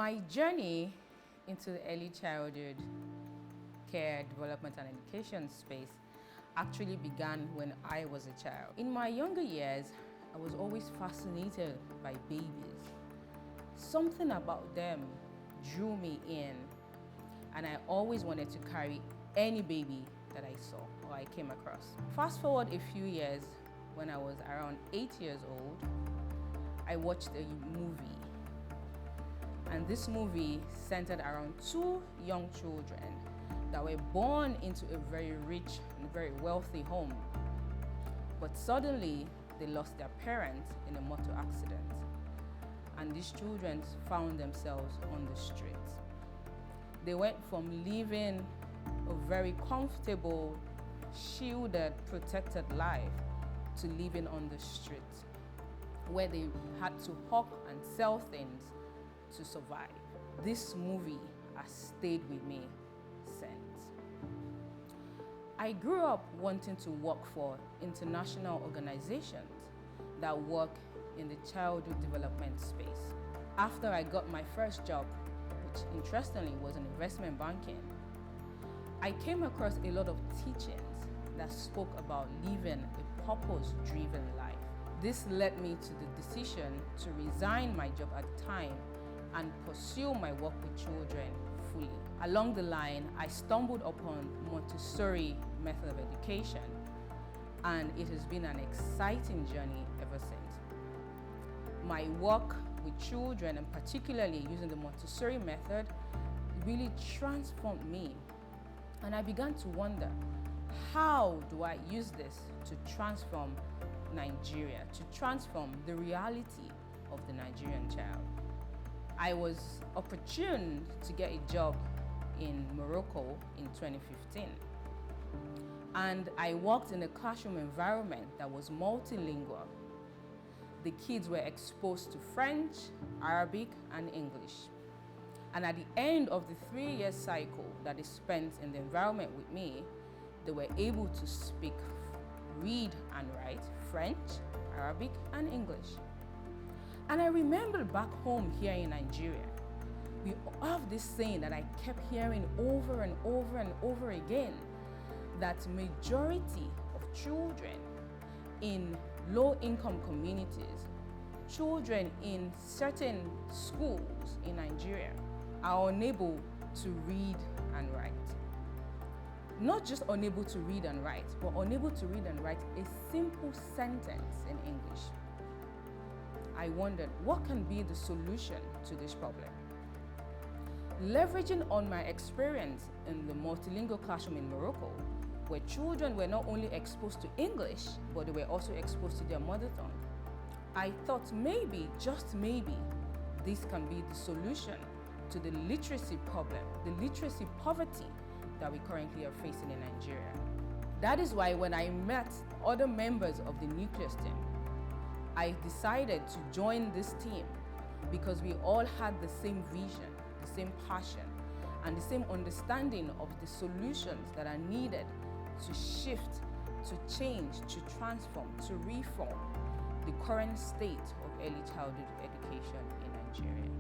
My journey into the early childhood care, development and education space actually began when I was a child. In my younger years, I was always fascinated by babies. Something about them drew me in, and I always wanted to carry any baby that I saw or I came across. Fast forward a few years, when I was around 8 years old, I watched a movie. And this movie centered around two young children that were born into a very rich and very wealthy home. But suddenly, they lost their parents in a motor accident. And these children found themselves on the streets. They went from living a very comfortable, shielded, protected life to living on the streets, where they had to hawk and sell things to survive. This movie has stayed with me since. I grew up wanting to work for international organizations that work in the childhood development space. After I got my first job, which interestingly was in investment banking, I came across a lot of teachings that spoke about living a purpose-driven life. This led me to the decision to resign my job at the time and pursue my work with children fully. Along the line, I stumbled upon Montessori method of education, and it has been an exciting journey ever since. My work with children, and particularly using the Montessori method, really transformed me. And I began to wonder, how do I use this to transform Nigeria, to transform the reality of the Nigerian child? I was opportune to get a job in Morocco in 2015. And I worked in a classroom environment that was multilingual. The kids were exposed to French, Arabic, and English. And at the end of the 3-year cycle that they spent in the environment with me, they were able to speak, read and write French, Arabic, and English. And I remember back home here in Nigeria, we have this saying that I kept hearing over and over and over again, that majority of children in low-income communities, children in certain schools in Nigeria, are unable to read and write. Not just unable to read and write, but unable to read and write a simple sentence in English. I wondered, what can be the solution to this problem? Leveraging on my experience in the multilingual classroom in Morocco, where children were not only exposed to English, but they were also exposed to their mother tongue, I thought maybe, just maybe, this can be the solution to the literacy problem, the literacy poverty that we currently are facing in Nigeria. That is why when I met other members of the Nucleus team, I decided to join this team because we all had the same vision, the same passion, and the same understanding of the solutions that are needed to shift, to change, to transform, to reform the current state of early childhood education in Nigeria.